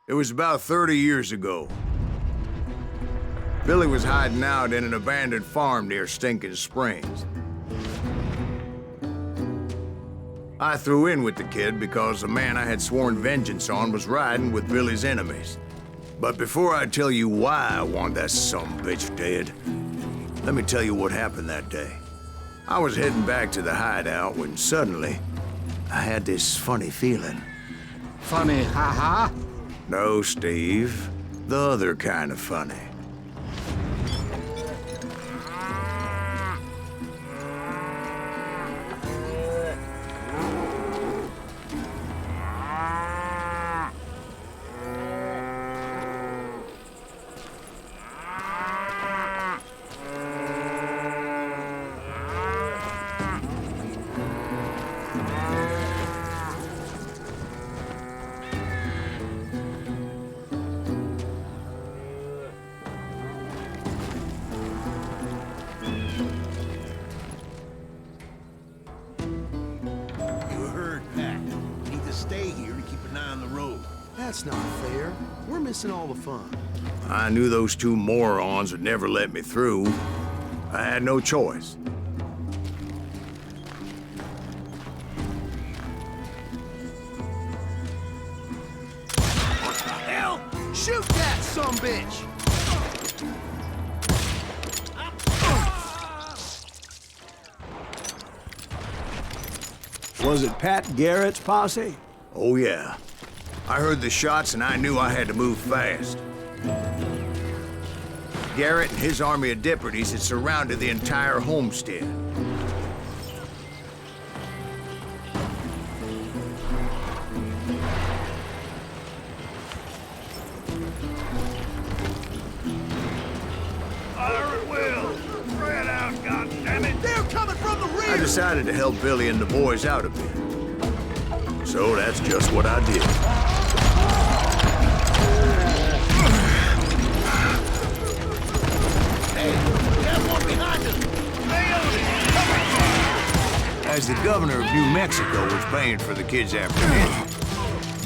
It was about 30 years ago. Billy was hiding out in an abandoned farm near Stinking Springs. I threw in with the kid because the man I had sworn vengeance on was riding with Billy's enemies. But before I tell you why I want that sumbitch dead, let me tell you what happened that day. I was heading back to the hideout when suddenly I had this funny feeling. Funny, ha-ha? No, Steve. The other kind of funny. Stay here to keep an eye on the road. That's not fair. We're missing all the fun. I knew those two morons would never let me through. I had no choice. What the hell? Shoot that sumbitch! Was it Pat Garrett's posse? Oh, yeah. I heard the shots and I knew I had to move fast. Garrett and his army of deputies had surrounded the entire homestead. Fire at will! Spread out, goddammit! They're coming from the rear! I decided to help Billy and the boys out a bit. So that's just what I did. Hey, got one behind us! As the governor of New Mexico was paying for the kids' apprehension,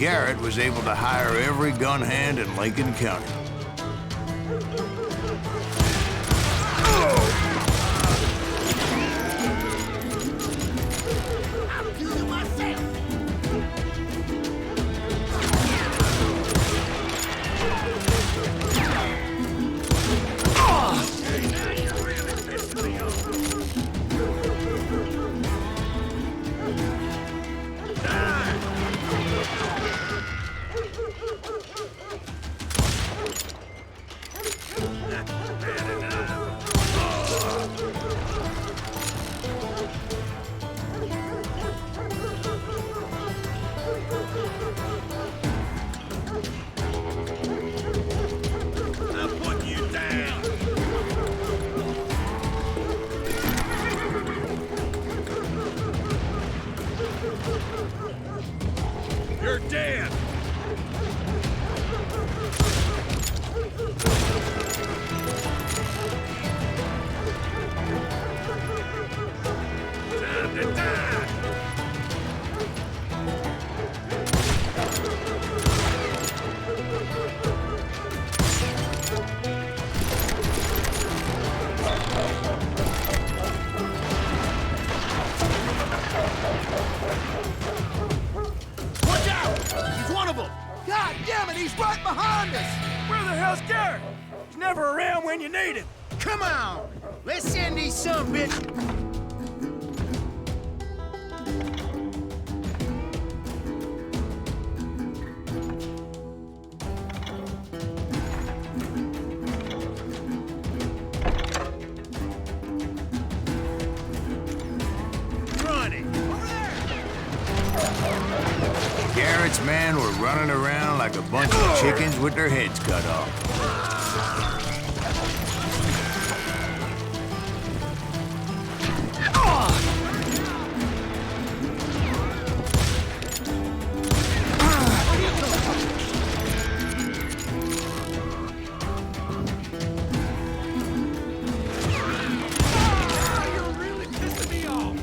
Garrett was able to hire every gun hand in Lincoln County. You're dead! Time to die! Watch out! He's one of them! God damn it, he's right behind us! Where the hell's Garrett? He's never around when you need him. Come on! Let's send these sumbitch... Garrett's men were running around like a bunch of chickens with their heads cut off. You're really pissing me off!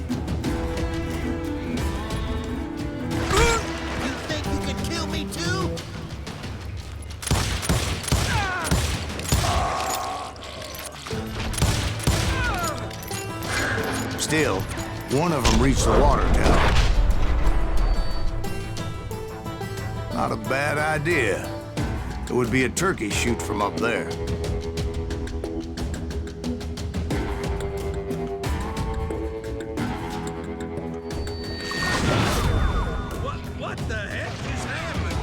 You think you can kill me too? Still, one of them reached the water tower. Not a bad idea. It would be a turkey shoot from up there. What the heck just happened?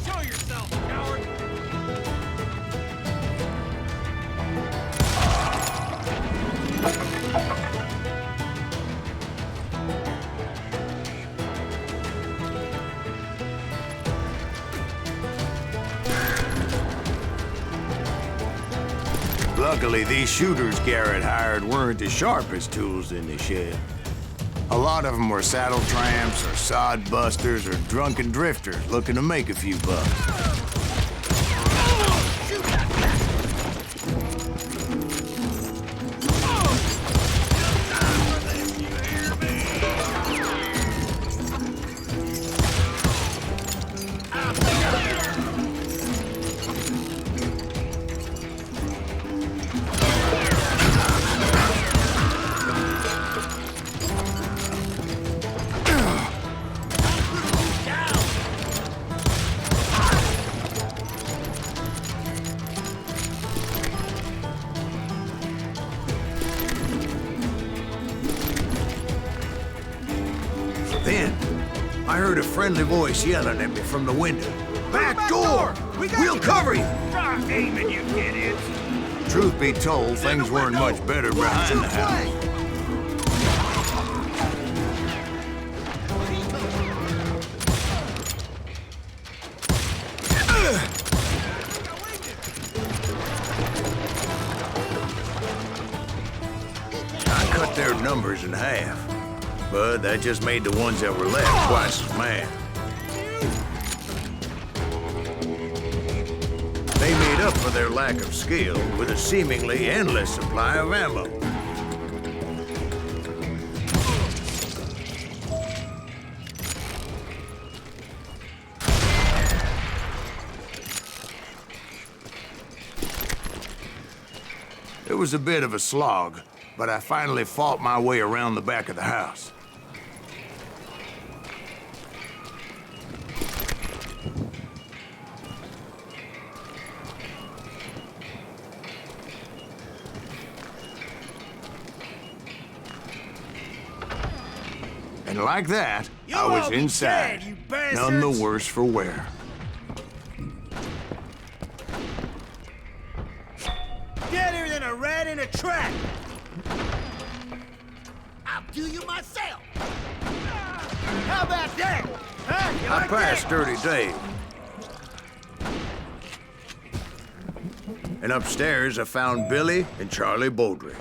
Show yourself, coward! Luckily, these shooters Garrett hired weren't the sharpest tools in the shed. A lot of them were saddle tramps or sod busters or drunken drifters looking to make a few bucks. Then, I heard a friendly voice yelling at me from the window. Back door! We'll cover you! Try aiming, you idiots! Truth be told, things weren't much better behind the house. I cut their numbers in half. But that just made the ones that were left twice as mad. They made up for their lack of skill with a seemingly endless supply of ammo. It was a bit of a slog, but I finally fought my way around the back of the house. And like that, I was inside, none the worse for wear. Deader than a rat in a trap! I'll do you myself! How about that? Huh? You I like passed that? Dirty Dave. And upstairs, I found Billy and Charlie Beaudry.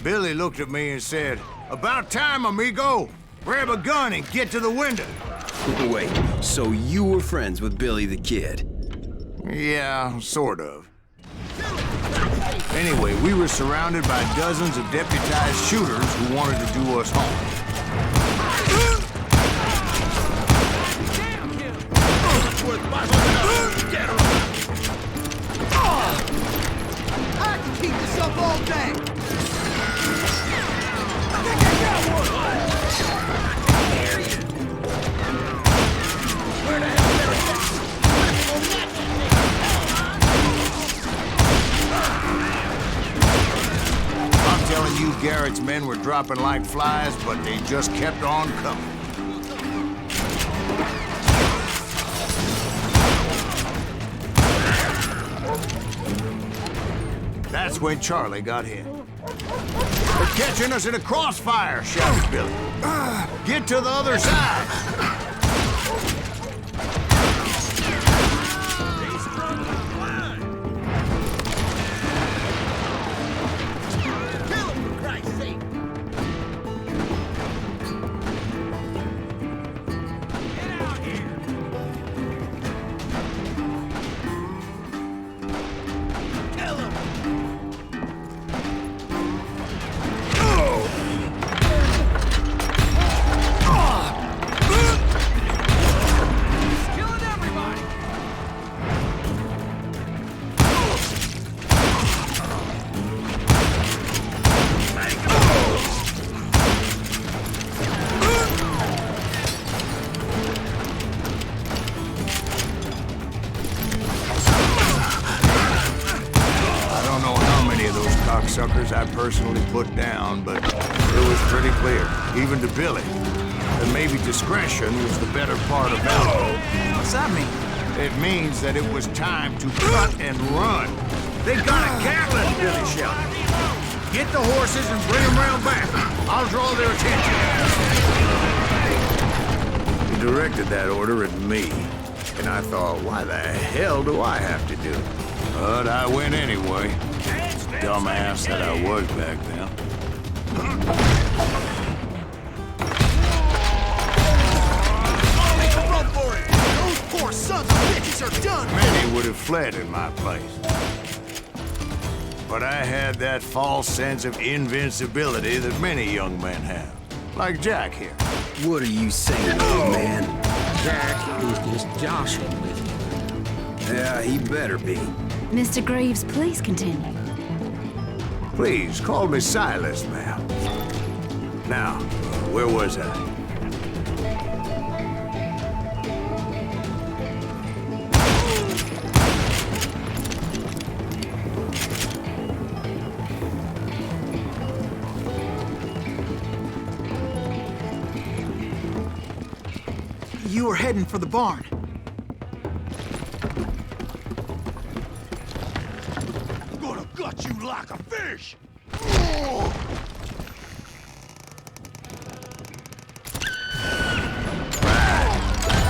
Billy looked at me and said, "About time, amigo. Grab a gun and get to the window." Wait, so you were friends with Billy the Kid? Yeah, sort of. Anyway, we were surrounded by dozens of deputized shooters who wanted to do us harm. I can keep this up all day! I'm telling you, Garrett's men were dropping like flies, but they just kept on coming. That's when Charlie got hit. They're catching us in a crossfire, shouted Billy. Get to the other side. Stay strong on the line. Kill him, for Christ's sake! Get out here. Kill him! Killing everybody. I don't know how many of those cocksuckers I personally put down, but it was pretty clear, even to Billy, that maybe discretion was the better part of valor. What's that mean? It means that it was time to cut and run. They got a Gatling, Billy shouted. Get the horses and bring them round back. I'll draw their attention. He directed that order at me, and I thought, why the hell do I have to do it? But I went anyway. Dumbass that I was back then. Run for it! Those poor sons of bitches are done! Many would have fled in my place. But I had that false sense of invincibility that many young men have. Like Jack here. What are you saying, old man? Jack is just joshing with you. Yeah, he better be. Mr. Graves, please continue. Please, call me Silas, ma'am. Now, where was I? You were heading for the barn. I'm gonna gut you like a fish.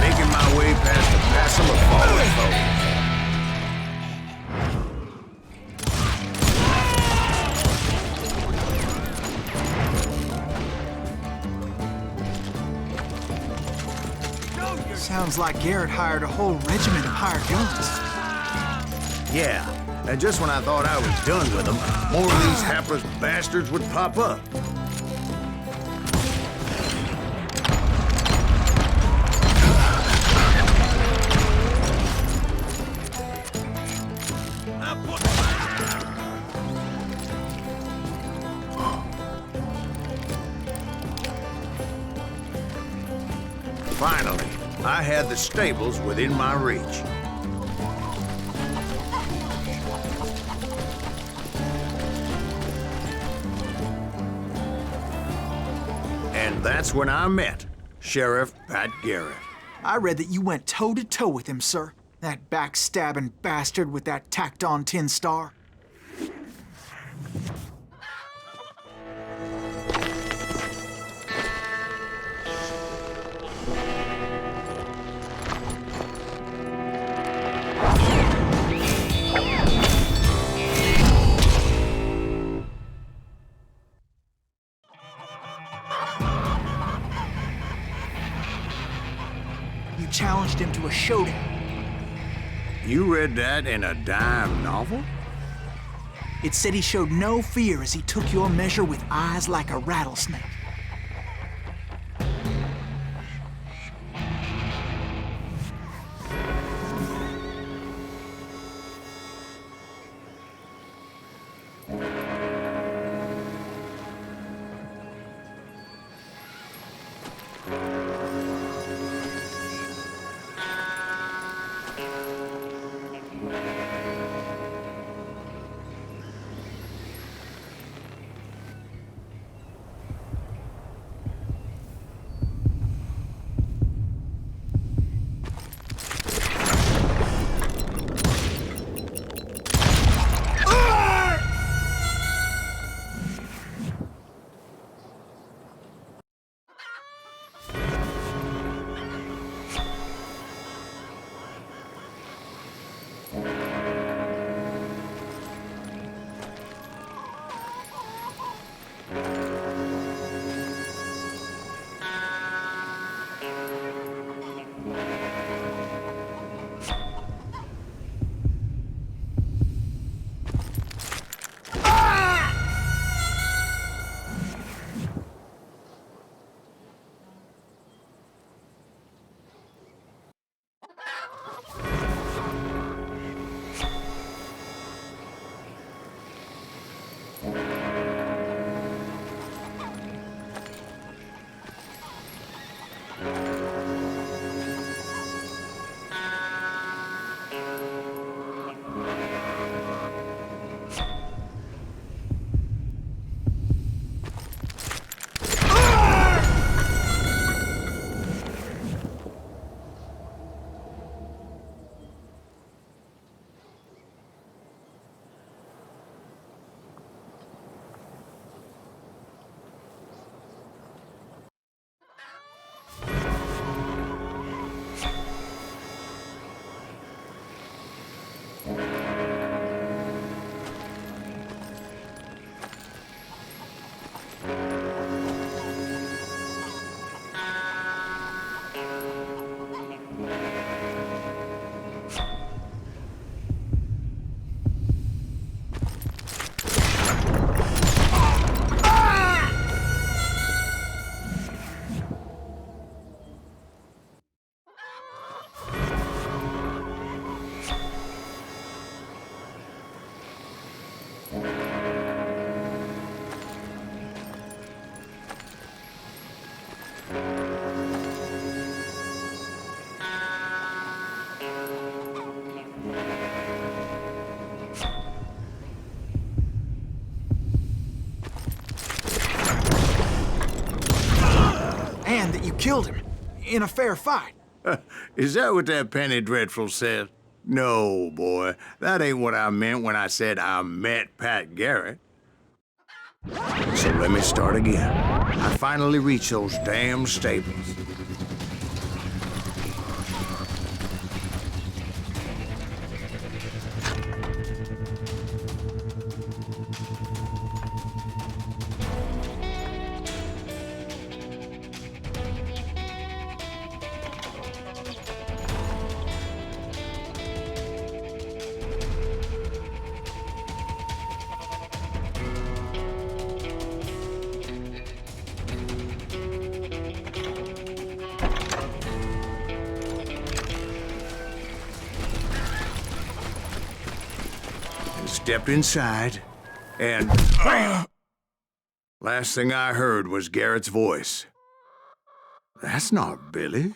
Making my way past the passel of fallen foes. Sounds like Garrett hired a whole regiment of hired guns. Yeah, and just when I thought I was done with them, more of these hapless bastards would pop up. Finally, I had the stables within my reach. And that's when I met Sheriff Pat Garrett. I read that you went toe-to-toe with him, sir. That backstabbing bastard with that tacked-on tin star. You challenged him to a showdown. You read that in a dime novel? It said he showed no fear as he took your measure with eyes like a rattlesnake. killed him in a fair fight. Is that what that penny dreadful said? No, boy. That ain't what I meant when I said I met Pat Garrett. So let me start again. I finally reached those damn stables. Stepped inside, and last thing I heard was Garrett's voice. That's not Billy.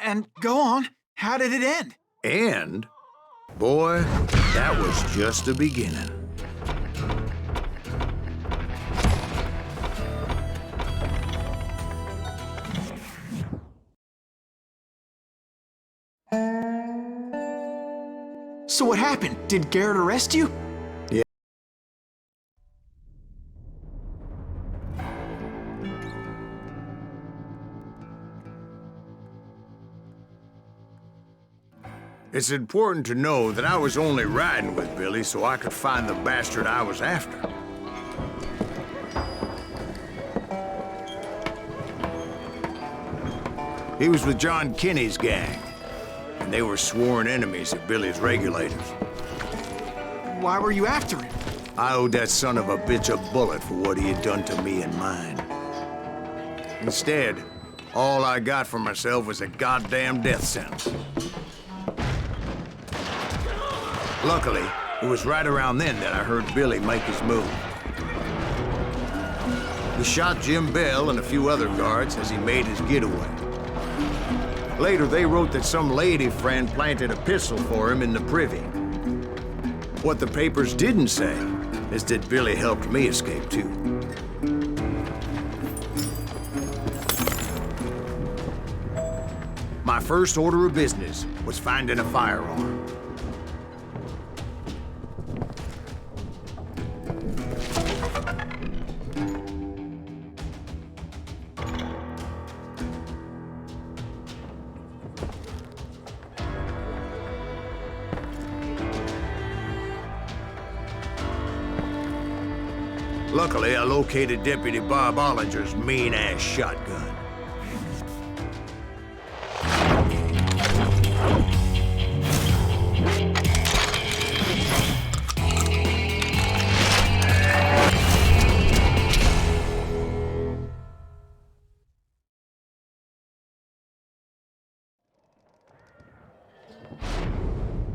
And go on, how did it end? And, boy, that was just the beginning. So what happened? Did Garrett arrest you? Yeah. It's important to know that I was only riding with Billy so I could find the bastard I was after. He was with John Kinney's gang, and they were sworn enemies of Billy's regulators. Why were you after him? I owed that son of a bitch a bullet for what he had done to me and mine. Instead, all I got for myself was a goddamn death sentence. Luckily, it was right around then that I heard Billy make his move. He shot Jim Bell and a few other guards as he made his getaway. Later, they wrote that some lady friend planted a pistol for him in the privy. What the papers didn't say is that Billy helped me escape, too. My first order of business was finding a firearm. Luckily, I located Deputy Bob Ollinger's mean-ass shotgun.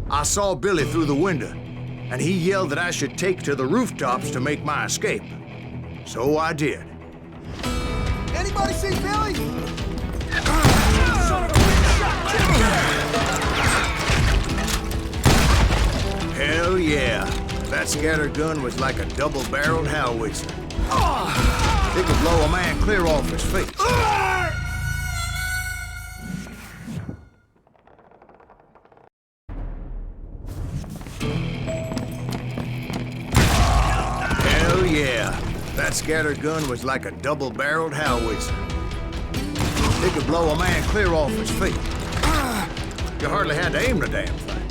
I saw Billy through the window, and he yelled that I should take to the rooftops to make my escape. So I did. Anybody see Billy? Son of a bitch! Hell yeah. That scatter gun was like a double-barreled howitzer. It could blow a man clear off his feet. Hell yeah. That scatter gun was like a double-barreled howitzer. It could blow a man clear off his feet. You hardly had to aim the damn thing.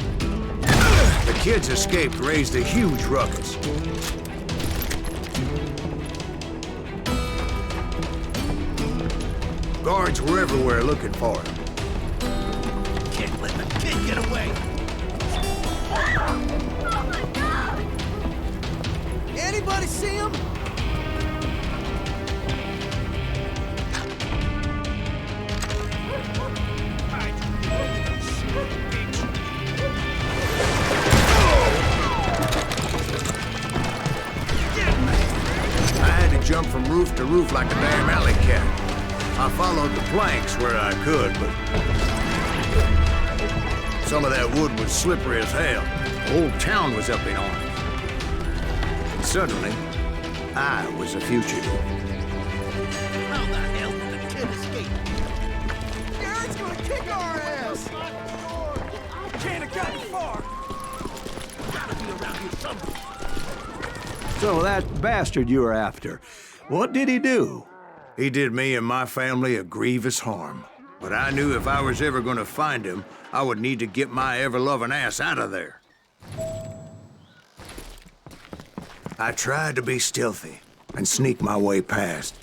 The kids escaped, raised a huge ruckus. Guards were everywhere looking for him. Can't let the kid get away! Oh my God! Anybody see him? I had to jump from roof to roof like a damn alley cat. I followed the planks where I could, but some of that wood was slippery as hell. The whole town was up in arms. And suddenly, I was a fugitive. How the hell did the kid escape? So that bastard you were after, what did he do? He did me and my family a grievous harm. But I knew if I was ever gonna find him, I would need to get my ever-loving ass out of there. I tried to be stealthy and sneak my way past.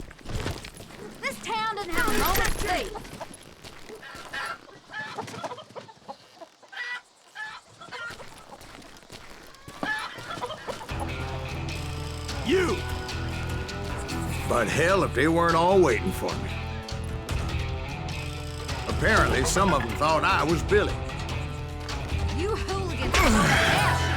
This town doesn't have a moment's peace. You! But hell, if they weren't all waiting for me. Apparently, some of them thought I was Billy. You hooligans are the best.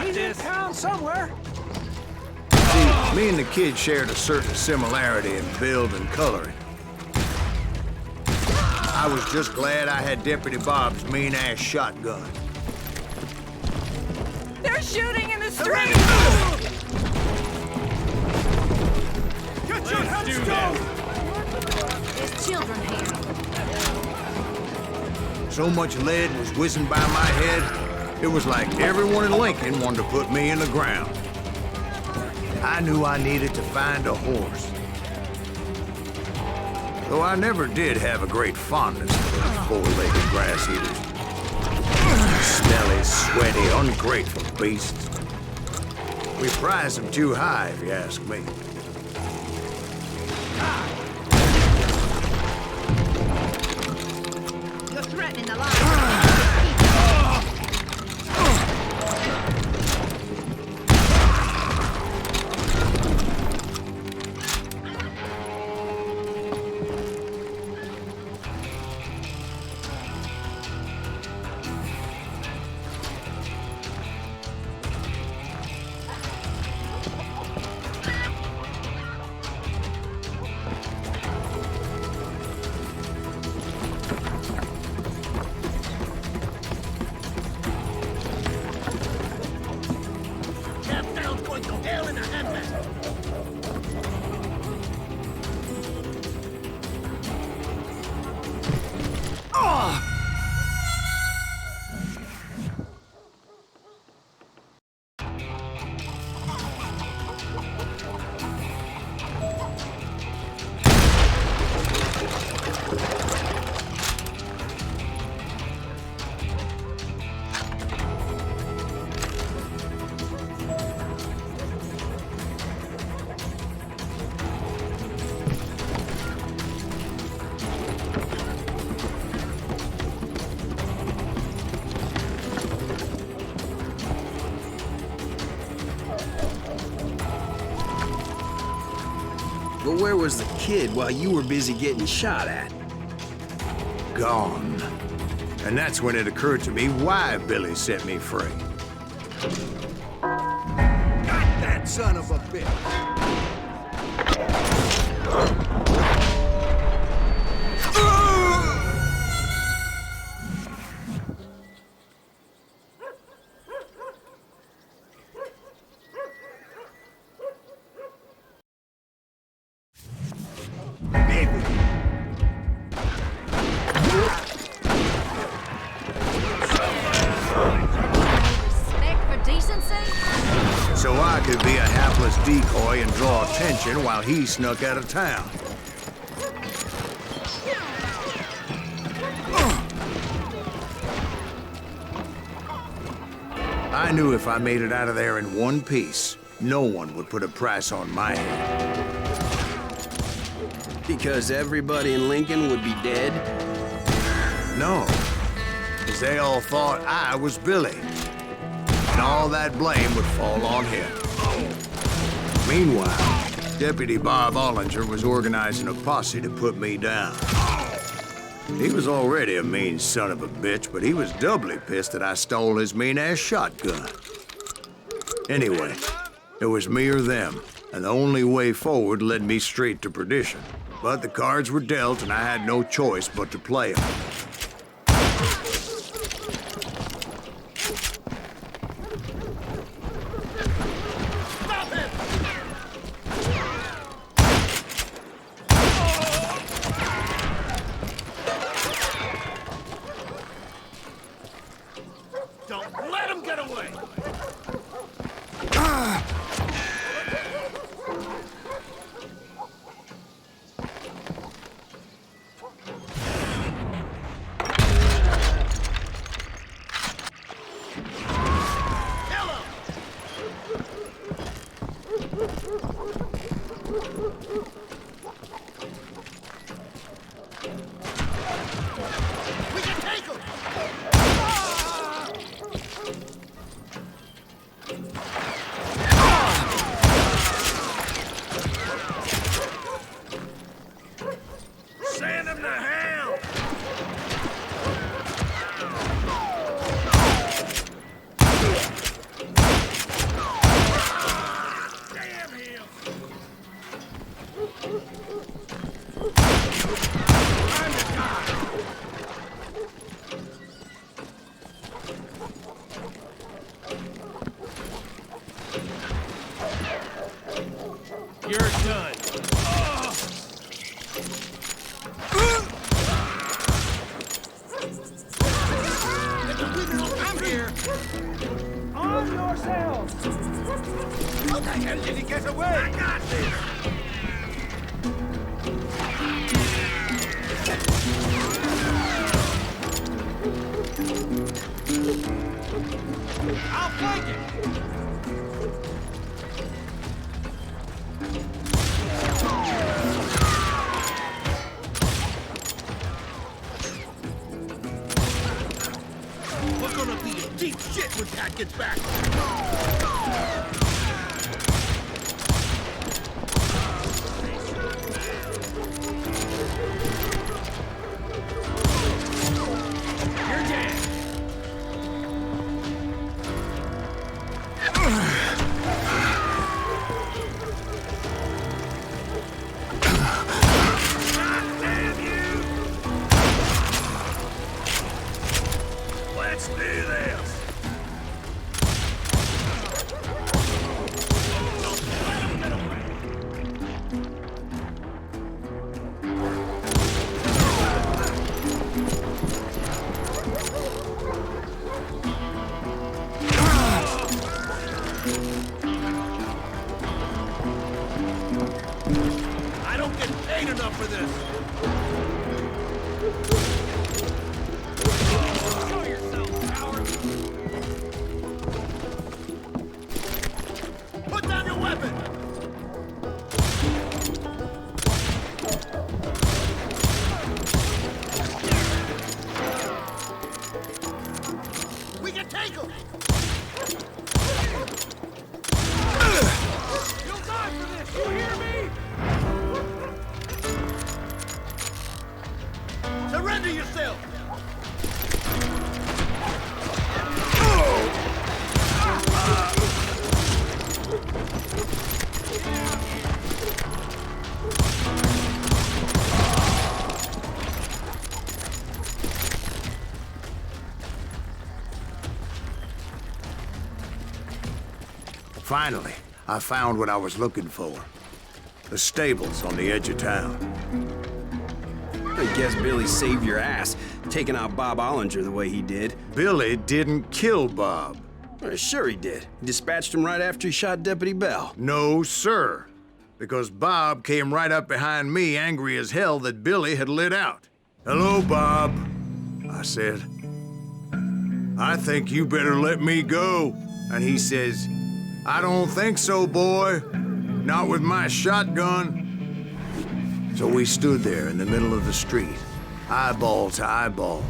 He's in town somewhere. See, me and the kid shared a certain similarity in build and coloring. I was just glad I had Deputy Bob's mean-ass shotgun. They're shooting in the street! Get your heads down! There's children here. So much lead was whizzing by my head, it was like everyone in Lincoln wanted to put me in the ground. I knew I needed to find a horse. Though I never did have a great fondness for those four-legged grass eaters. Smelly, sweaty, ungrateful beasts. We prize them too high, if you ask me. You're threatening the lives of But where was the kid while you were busy getting shot at? Gone. And that's when it occurred to me why Billy set me free. Got that son of a bitch! respect for decency? So I could be a hapless decoy and draw attention while he snuck out of town. I knew if I made it out of there in one piece, no one would put a price on my head. Because everybody in Lincoln would be dead? No, because they all thought I was Billy. And all that blame would fall on him. Meanwhile, Deputy Bob Ollinger was organizing a posse to put me down. He was already a mean son of a bitch, but he was doubly pissed that I stole his mean-ass shotgun. Anyway, it was me or them, and the only way forward led me straight to perdition. But the cards were dealt, and I had no choice but to play them. Don't let him get away! We can take him! Send him to hell! Damn him! I'm the guy! You're done. I'm here. On yourselves. How the hell did he get away? I got this. I'll flank it. We're gonna be in deep shit when Pat gets back. You're dead. God damn you! Let's do this! Don't let him get away! I don't get paid enough for this! Show yourself, coward! Put down your weapon! We can take him! You'll die for this, you hear me? Surrender yourself! Finally, I found what I was looking for. The stables on the edge of town. I guess Billy saved your ass, taking out Bob Ollinger the way he did. Billy didn't kill Bob. Sure he did. He dispatched him right after he shot Deputy Bell. No, sir. Because Bob came right up behind me, angry as hell that Billy had lit out. "Hello, Bob," I said. "I think you better let me go." And he says, "I don't think so, boy. Not with my shotgun." So we stood there in the middle of the street, eyeball to eyeball.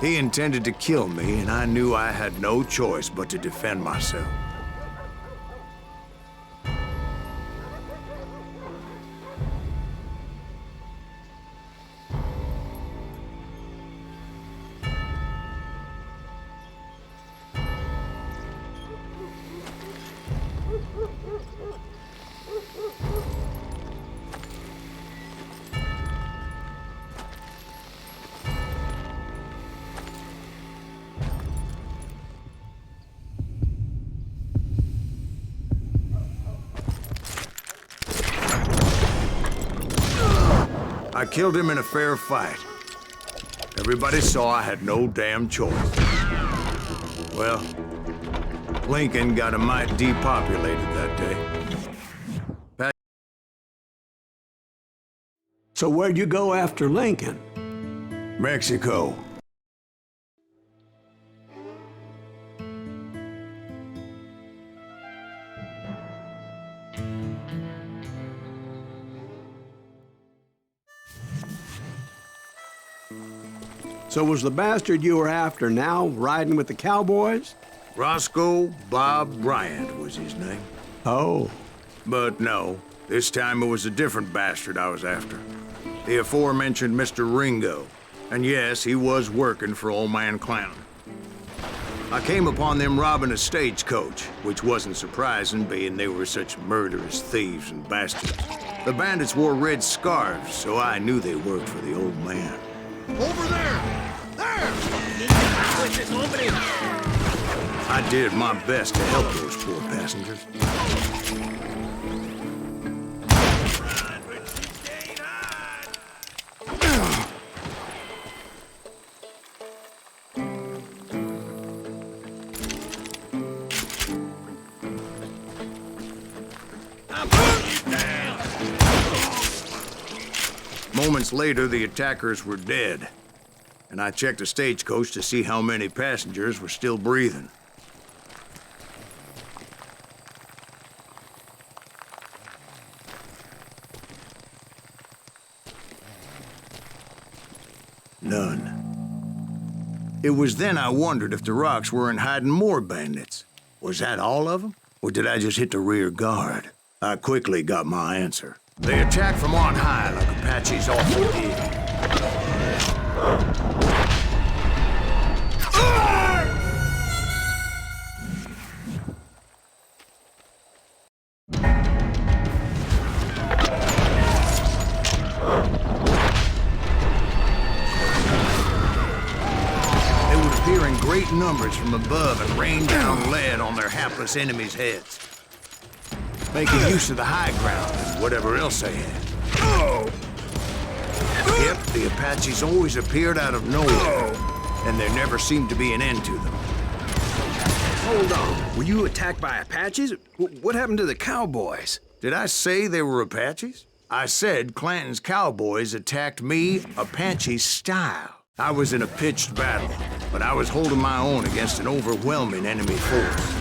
He intended to kill me, and I knew I had no choice but to defend myself. I killed him in a fair fight. Everybody saw I had no damn choice. Well, Lincoln got a mite depopulated that day. So where'd you go after Lincoln? Mexico. So was the bastard you were after now riding with the cowboys? Roscoe Bob Bryant was his name. Oh. But no, this time it was a different bastard I was after. The aforementioned Mr. Ringo. And yes, he was working for Old Man Clown. I came upon them robbing a stagecoach, which wasn't surprising, being they were such murderous thieves and bastards. The bandits wore red scarves, so I knew they worked for the old man. Over there! There! I did my best to help those poor passengers. Moments later, the attackers were dead, and I checked the stagecoach to see how many passengers were still breathing. None. It was then I wondered if the rocks weren't hiding more bandits. Was that all of them? Or did I just hit the rear guard? I quickly got my answer. They attacked from on high like Apaches often did. They would appear in great numbers from above and rain down lead on their hapless enemies' heads, making use of the high ground and whatever else they had. Yep, the Apaches always appeared out of nowhere, and there never seemed to be an end to them. Hold on. Were you attacked by Apaches? What happened to the cowboys? Did I say they were Apaches? I said Clanton's cowboys attacked me Apache style. I was in a pitched battle, but I was holding my own against an overwhelming enemy force.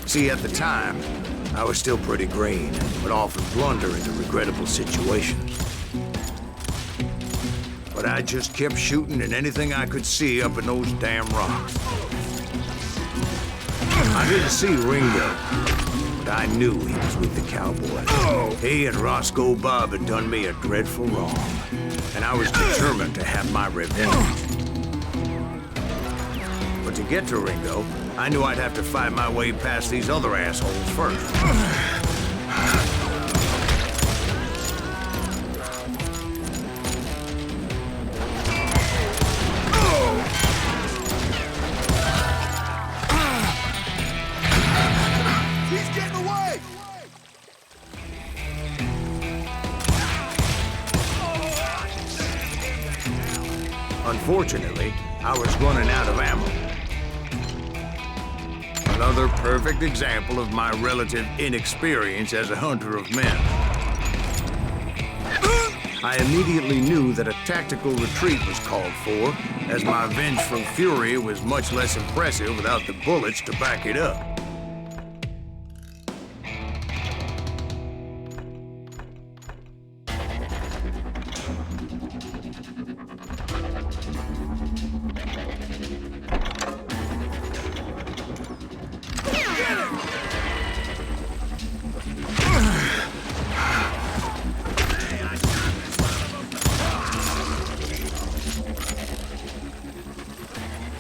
See, at the time, I was still pretty green and would often blunder into regrettable situations. But I just kept shooting at anything I could see up in those damn rocks. I didn't see Ringo, but I knew he was with the cowboys. He and Roscoe Bob had done me a dreadful wrong, and I was determined to have my revenge. But to get to Ringo, I knew I'd have to fight my way past these other assholes first. Unfortunately, I was running out of ammo. Another perfect example of my relative inexperience as a hunter of men. I immediately knew that a tactical retreat was called for, as my vengeful fury was much less impressive without the bullets to back it up.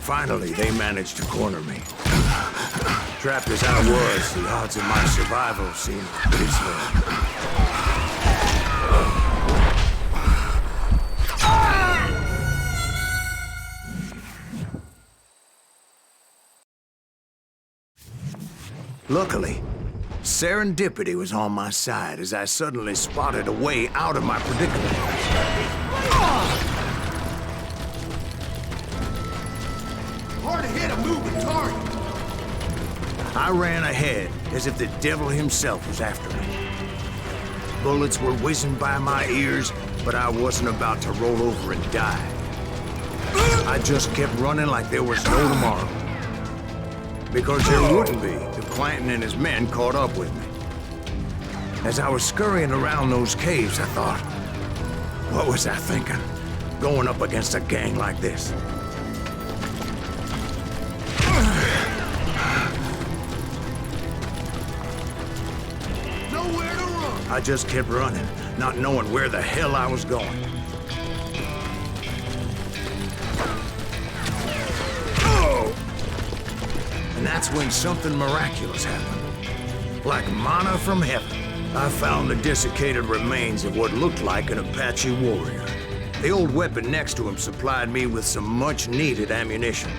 Finally, they managed to corner me. Trapped as I was, the odds of my survival seemed pretty slim. Luckily, serendipity was on my side as I suddenly spotted a way out of my predicament. Hard to hit a moving target. I ran ahead as if the devil himself was after me. Bullets were whizzing by my ears, but I wasn't about to roll over and die. I just kept running like there was no tomorrow. Because there wouldn't be if Clanton and his men caught up with me. As I was scurrying around those caves, I thought, what was I thinking? Going up against a gang like this? Nowhere to run. I just kept running, not knowing where the hell I was going. And that's when something miraculous happened. Like manna from heaven, I found the desiccated remains of what looked like an Apache warrior. The old weapon next to him supplied me with some much-needed ammunition.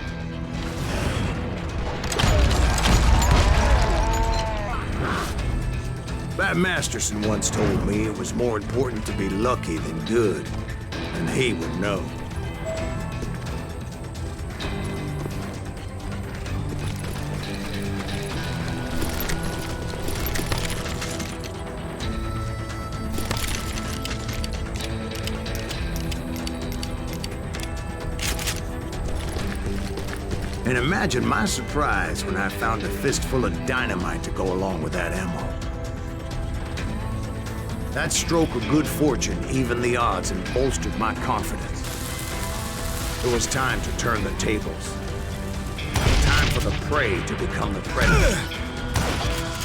Bat Masterson once told me it was more important to be lucky than good, and he would know. And imagine my surprise when I found a fistful of dynamite to go along with that ammo. That stroke of good fortune evened the odds and bolstered my confidence. It was time to turn the tables. Time for the prey to become the predator.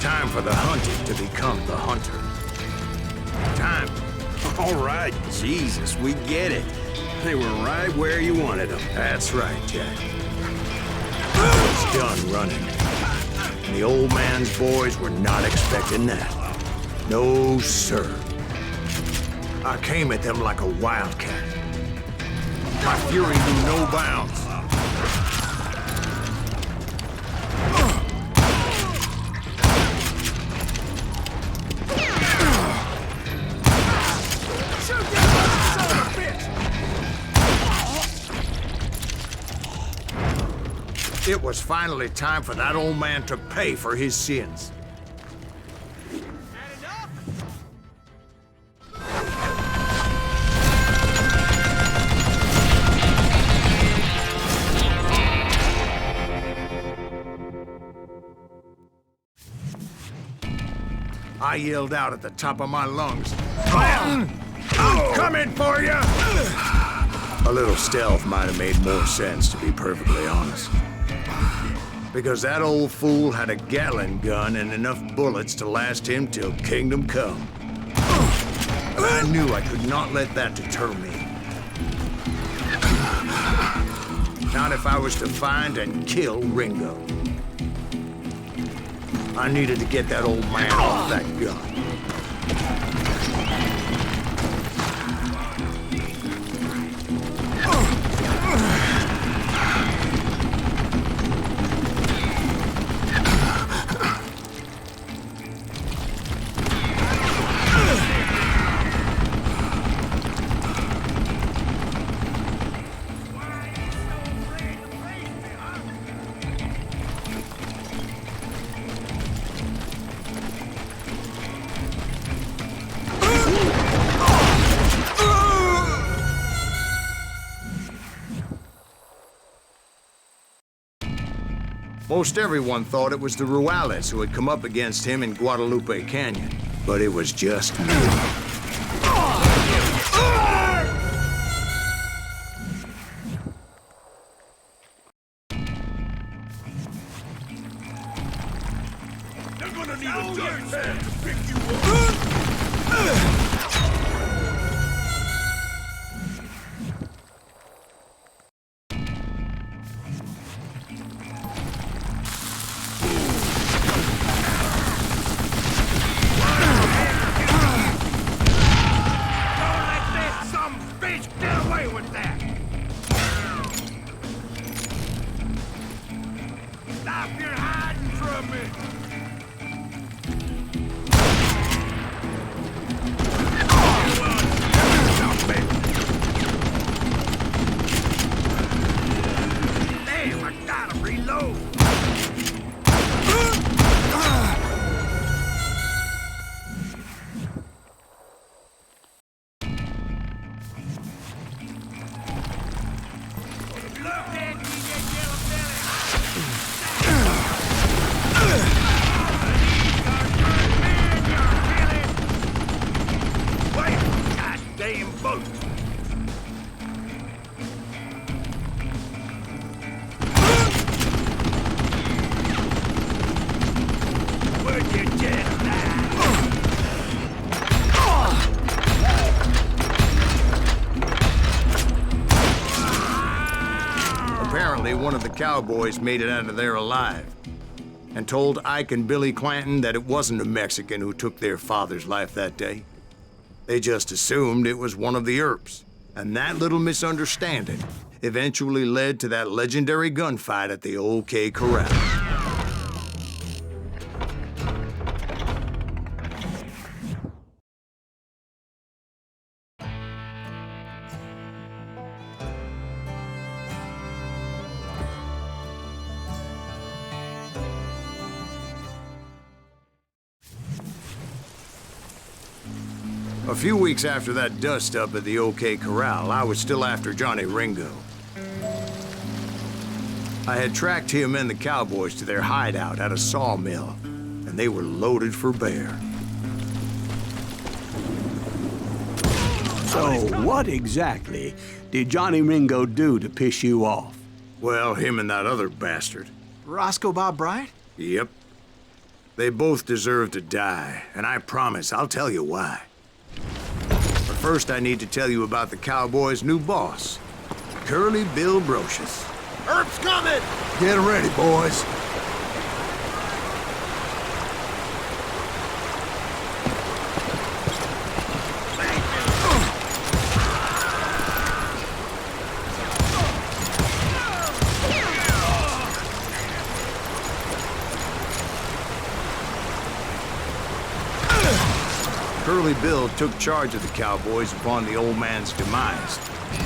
Time for the hunted to become the hunter. Time. All right, Jesus, we get it. They were right where you wanted them. That's right, Jack. I was done running. And the old man's boys were not expecting that. No, sir. I came at them like a wildcat. My fury knew no bounds. It was finally time for that old man to pay for his sins. I yelled out at the top of my lungs, "Clanton, I'm coming for you!" A little stealth might have made more sense, to be perfectly honest. Because that old fool had a Gatling gun and enough bullets to last him till kingdom come. And I knew I could not let that deter me. Not if I was to find and kill Ringo. I needed to get that old man off that gun. Most everyone thought it was the Ruales who had come up against him in Guadalupe Canyon, but it was just me. They're gonna need a dust man to pick you up. Apparently, one of the cowboys made it out of there alive and told Ike and Billy Clanton that it wasn't a Mexican who took their father's life that day. They just assumed it was one of the Earps, and that little misunderstanding eventually led to that legendary gunfight at the OK Corral. A few weeks after that dust-up at the OK Corral, I was still after Johnny Ringo. I had tracked him and the cowboys to their hideout at a sawmill, and they were loaded for bear. So, what exactly did Johnny Ringo do to piss you off? Well, him and that other bastard. Roscoe Bob Bryant? Yep. They both deserve to die, and I promise I'll tell you why. But first, I need to tell you about the Cowboys' new boss, Curly Bill Brocious. Earp's coming! Get ready, boys. Curly Bill took charge of the Cowboys upon the old man's demise.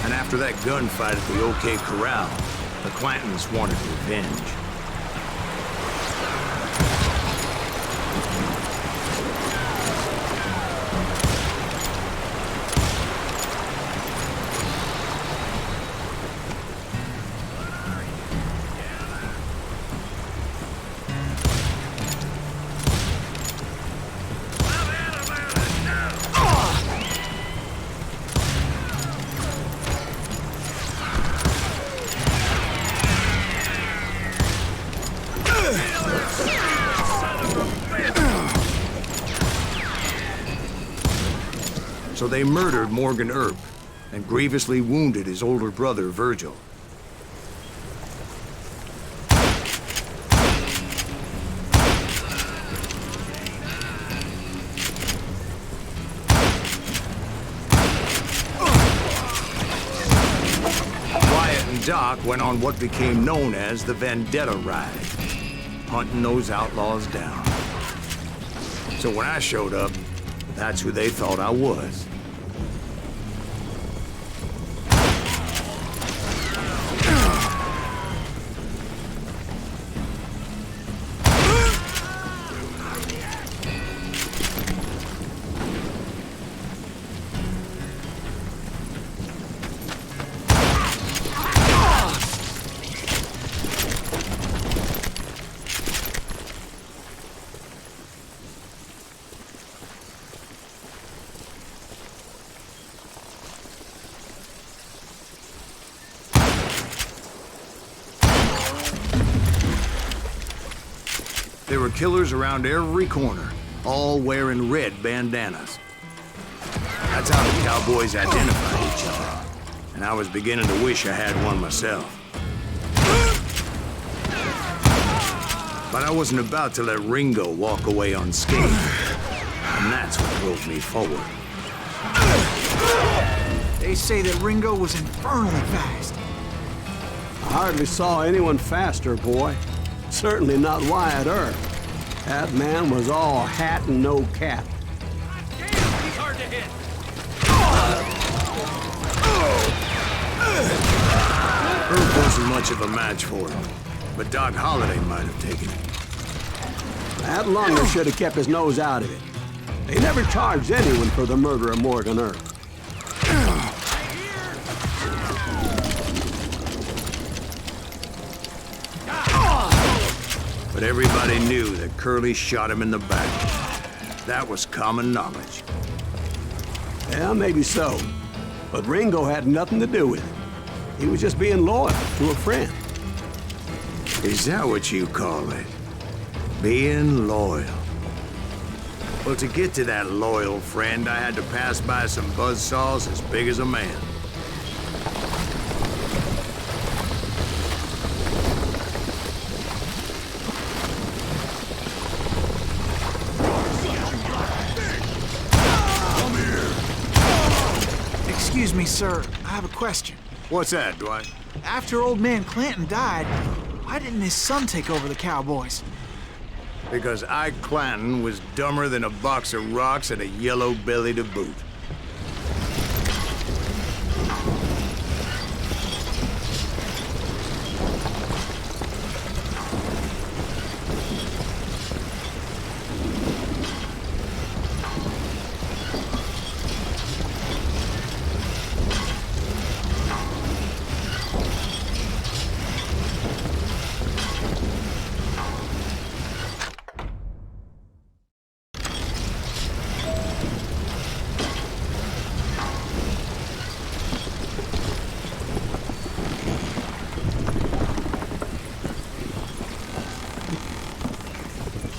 And after that gunfight at the OK Corral, the Clantons wanted revenge. So they murdered Morgan Earp and grievously wounded his older brother, Virgil. Wyatt and Doc went on what became known as the Vendetta Ride, hunting those outlaws down. So when I showed up, that's who they thought I was. were killers around every corner, all wearing red bandanas. That's how the cowboys identified each other, and I was beginning to wish I had one myself. But I wasn't about to let Ringo walk away unscathed, and that's what drove me forward. They say that Ringo was infernally fast. I hardly saw anyone faster, boy. Certainly not Wyatt Earp. That man was all hat and no cap. Damn, he's hard to hit. Earp wasn't much of a match for him, but Doc Holliday might have taken it. That lunger should have kept his nose out of it. They never charged anyone for the murder of Morgan Earp. But everybody knew that Curly shot him in the back. That was common knowledge. Yeah, maybe so. But Ringo had nothing to do with it. He was just being loyal to a friend. Is that what you call it? Being loyal? Well, to get to that loyal friend, I had to pass by some buzzsaws as big as a man. Excuse me, sir. I have a question. What's that, Dwight? After old man Clanton died, why didn't his son take over the Cowboys? Because Ike Clanton was dumber than a box of rocks and a yellow belly to boot.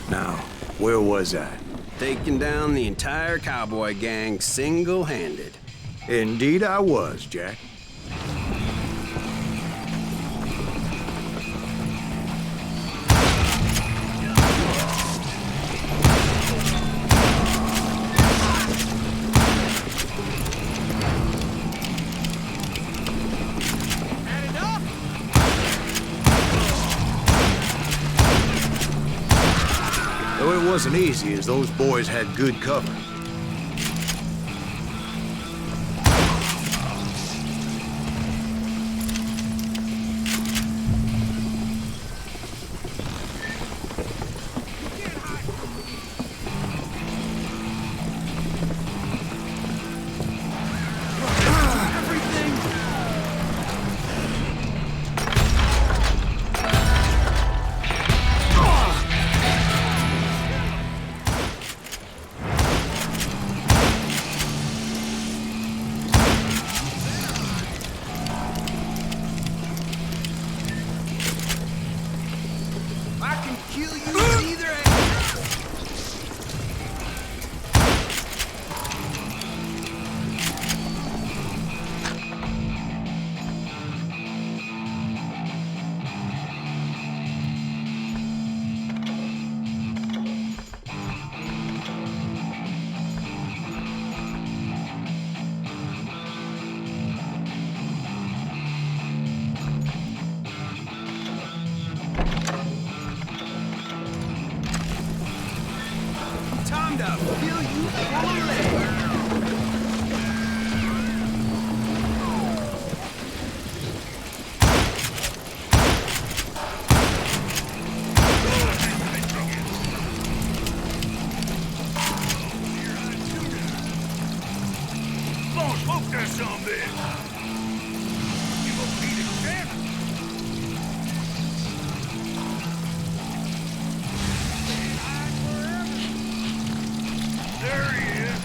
Now, where was I? Taking down the entire cowboy gang single-handed. Indeed I was, Jack. Though it wasn't easy, as those boys had good cover. Time to feel you full of smoke that zombie! You will beat it, champ! There he is!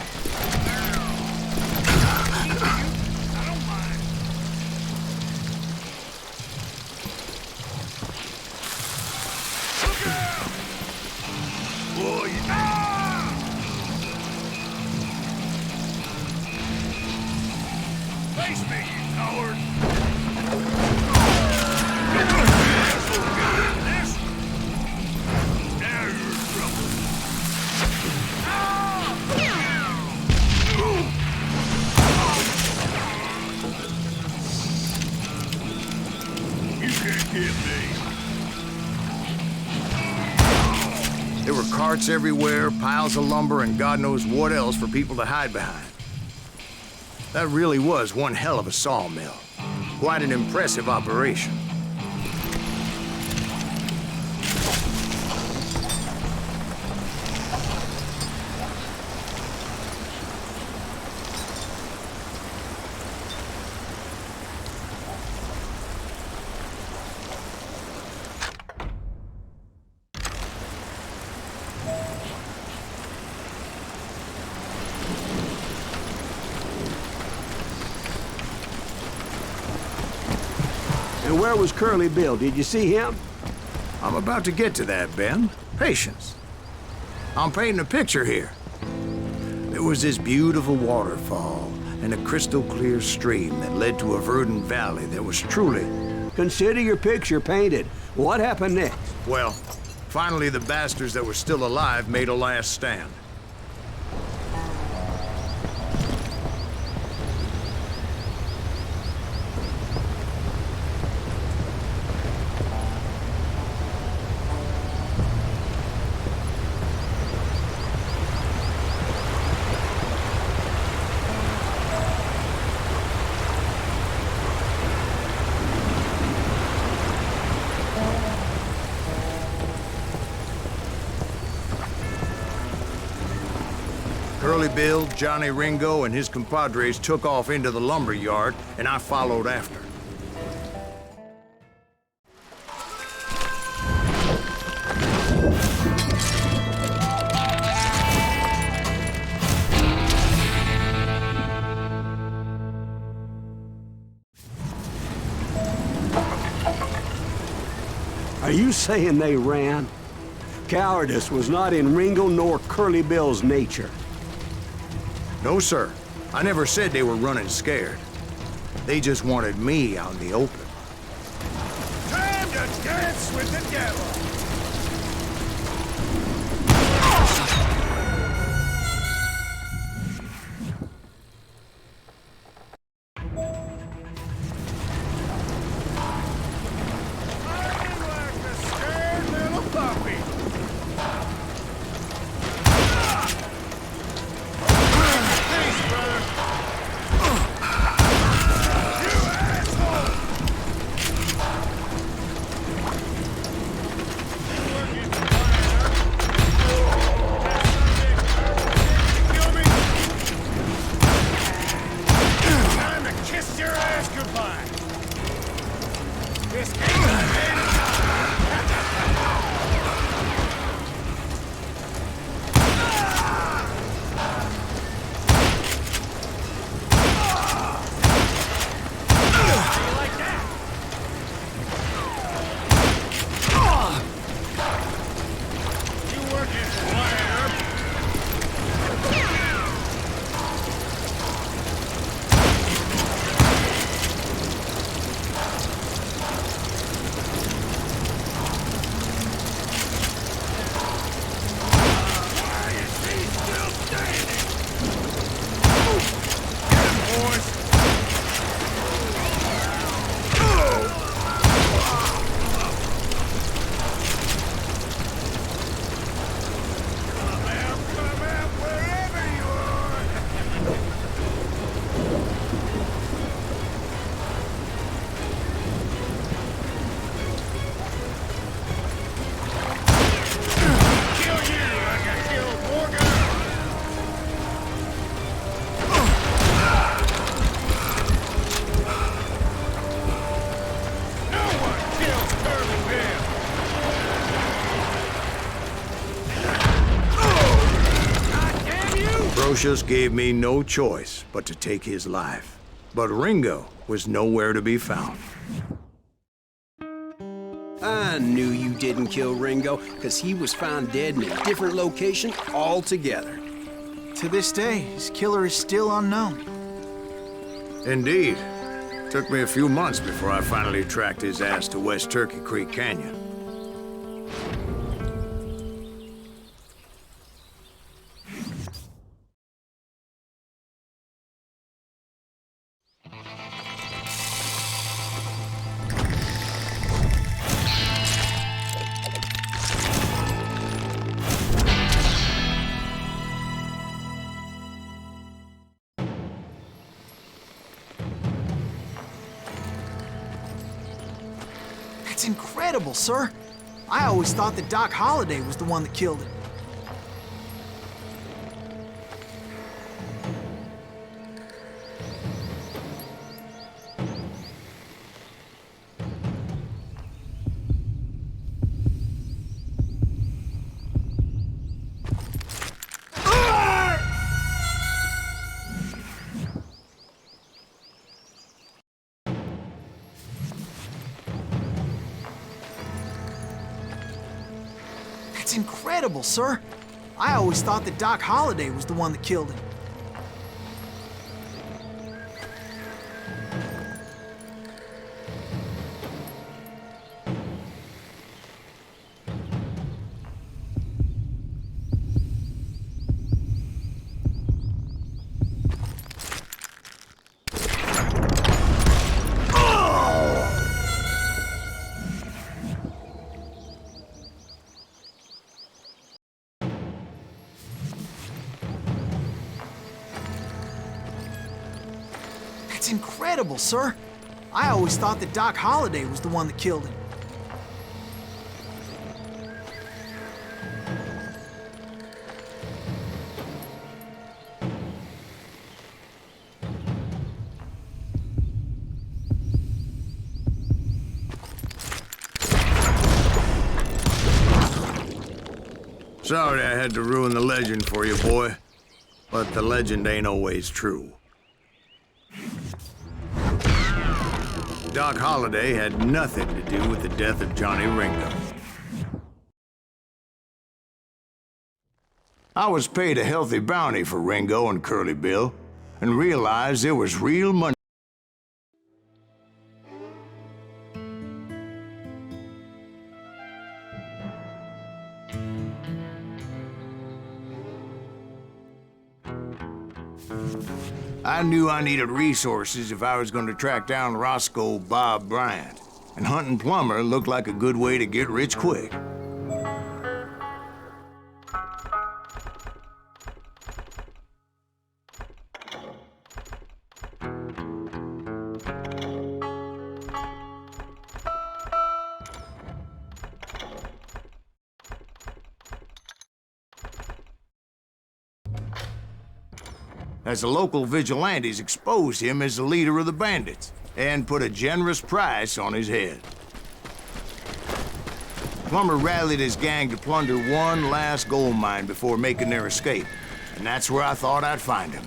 I don't mind. Look out! Face me, you coward! Now you're in trouble. You can't get me. There were carts everywhere, piles of lumber, and God knows what else for people to hide behind. That really was one hell of a sawmill. Quite an impressive operation. And where was Curly Bill? Did you see him? I'm about to get to that, Ben. Patience. I'm painting a picture here. There was this beautiful waterfall and a crystal clear stream that led to a verdant valley that was truly... Consider your picture painted. What happened next? Well, finally the bastards that were still alive made a last stand. Curly Bill, Johnny Ringo, and his compadres took off into the lumber yard, and I followed after. Are you saying they ran? Cowardice was not in Ringo nor Curly Bill's nature. No, sir. I never said they were running scared. They just wanted me out in the open. Time to dance with the devil! Fighting like a scared little puppy! Thanks, brother! You asshole! Kill me! Time to kiss your ass goodbye! This ain't a like that? You working for Wyatt Earp? Why is he still standing? Get him, boys! Come out wherever you are! Kill you like I killed Morgan! No one kills Curly Bill! God damn you! Brocious gave me no choice but to take his life. But Ringo was nowhere to be found. I knew you didn't kill Ringo, because he was found dead in a different location altogether. To this day, his killer is still unknown. Indeed. Took me a few months before I finally tracked his ass to West Turkey Creek Canyon. That's incredible, sir. I always thought that Doc Holliday was the one that killed him. That's incredible, sir. I always thought that Doc Holliday was the one that killed him. That's incredible, sir. I always thought that Doc Holliday was the one that killed him. Sorry I had to ruin the legend for you, boy. But the legend ain't always true. Doc Holliday had nothing to do with the death of Johnny Ringo. I was paid a healthy bounty for Ringo and Curly Bill, and realized there was real money. I knew I needed resources if I was going to track down Roscoe Bob Bryant, and hunting Plummer looked like a good way to get rich quick. As the local vigilantes exposed him as the leader of the bandits, and put a generous price on his head. Plummer rallied his gang to plunder one last gold mine before making their escape, and that's where I thought I'd find him.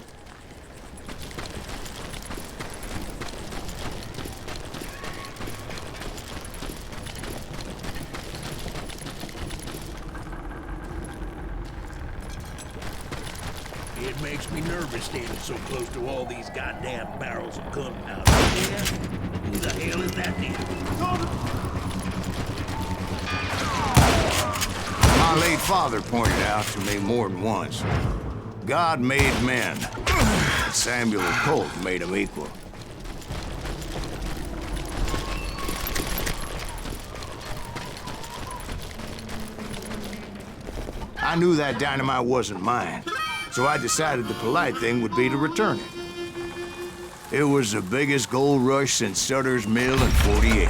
It makes me nervous standing so close to all these goddamn barrels of gunpowder. Yeah? Who the hell is that thing? My late father pointed out to me more than once. God made men. Samuel Colt made them equal. I knew that dynamite wasn't mine, so I decided the polite thing would be to return it. It was the biggest gold rush since Sutter's Mill in '48.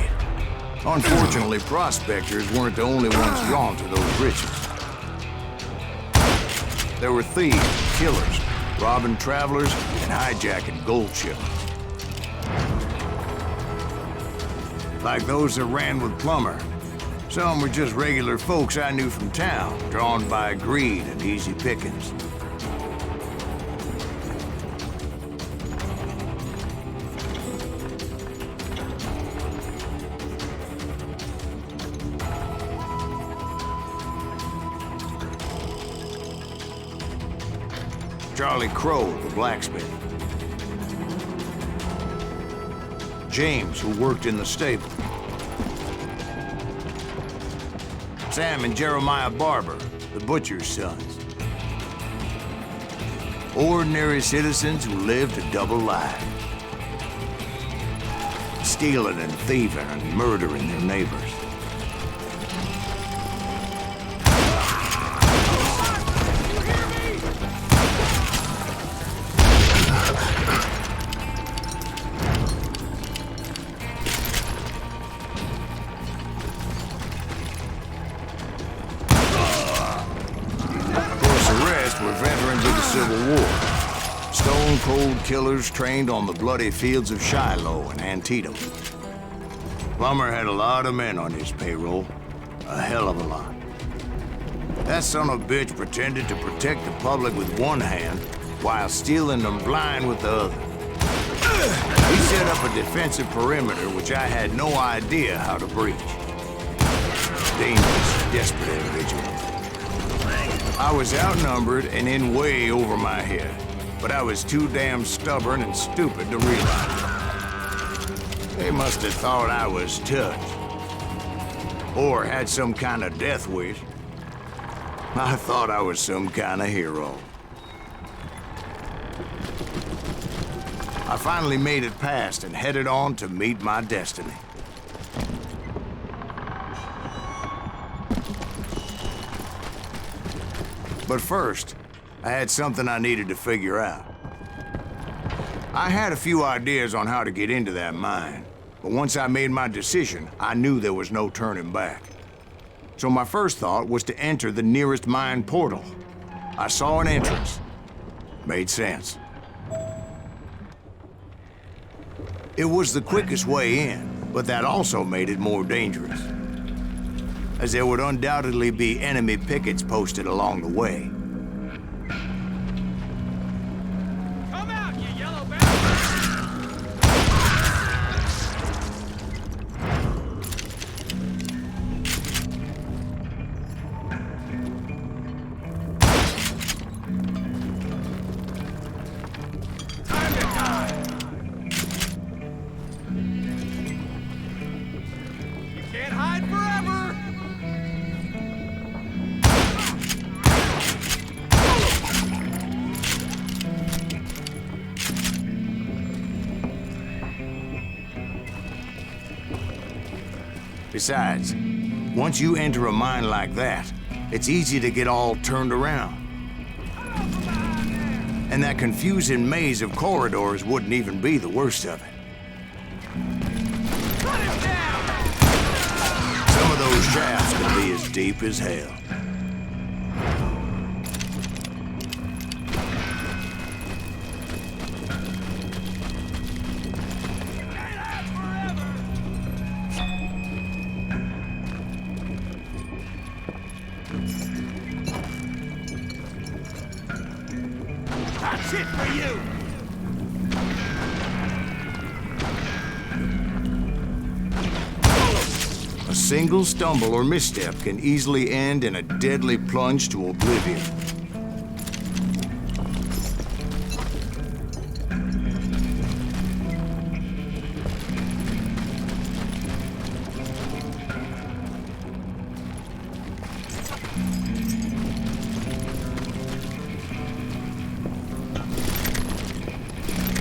Unfortunately, prospectors weren't the only ones drawn to those riches. There were thieves, killers, robbing travelers, and hijacking gold shipments. Like those that ran with Plummer. Some were just regular folks I knew from town, drawn by greed and easy pickings. Charlie Crow, the blacksmith. James, who worked in the stable. Sam and Jeremiah Barber, the butcher's sons. Ordinary citizens who lived a double life. Stealing and thieving and murdering their neighbors. Civil War. Stone-cold killers trained on the bloody fields of Shiloh and Antietam. Plummer had a lot of men on his payroll. A hell of a lot. That son of a bitch pretended to protect the public with one hand while stealing them blind with the other. He set up a defensive perimeter which I had no idea how to breach. Dangerous, desperate individual. I was outnumbered and in way over my head, but I was too damn stubborn and stupid to realize it. They must have thought I was touched. Or had some kind of death wish. I thought I was some kind of hero. I finally made it past and headed on to meet my destiny. But first, I had something I needed to figure out. I had a few ideas on how to get into that mine, but once I made my decision, I knew there was no turning back. So my first thought was to enter the nearest mine portal. I saw an entrance. Made sense. It was the quickest way in, but that also made it more dangerous, as there would undoubtedly be enemy pickets posted along the way. Come out, you yellow bastard! Time to die! You can't hide forever! Besides, once you enter a mine like that, it's easy to get all turned around. And that confusing maze of corridors wouldn't even be the worst of it. Some of those shafts can be as deep as hell. That's it for you! A single stumble or misstep can easily end in a deadly plunge to oblivion.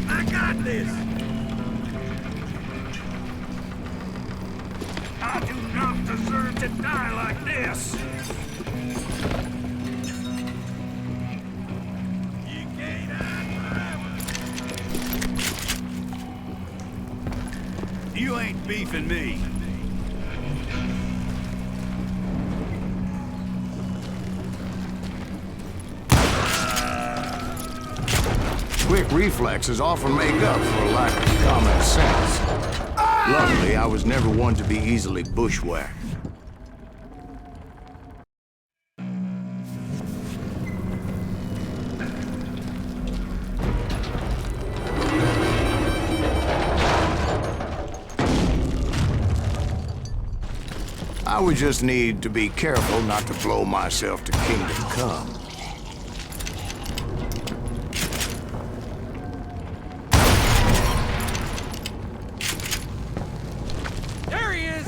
I got this! I do not deserve to die like this! You can't hide forever! You ain't beefing me. Quick reflexes often make up for a lack of common sense. Luckily, I was never one to be easily bushwhacked. I would just need to be careful not to blow myself to Kingdom Come.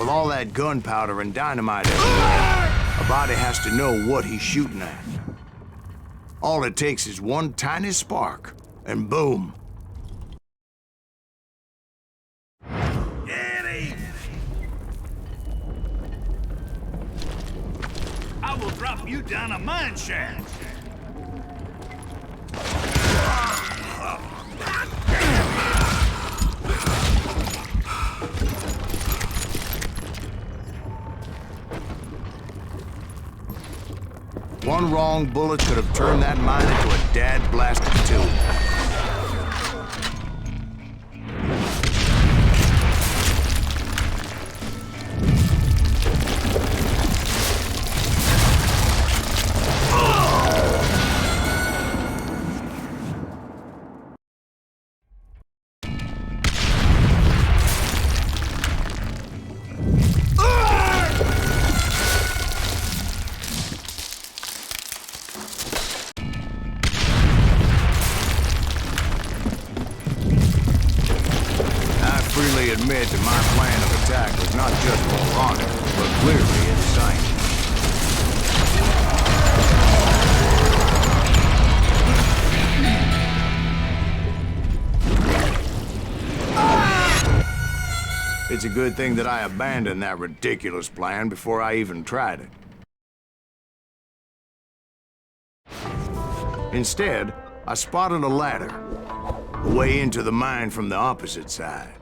With all that gunpowder and dynamite everywhere, a body has to know what he's shooting at. All it takes is one tiny spark, and boom. Get him! I will drop you down a mine shaft. One wrong bullet could have turned that mine into a dad-blasted tomb. Freely admit that my plan of attack was not just moronic, but clearly insane. It's a good thing that I abandoned that ridiculous plan before I even tried it. Instead, I spotted a ladder, a way into the mine from the opposite side.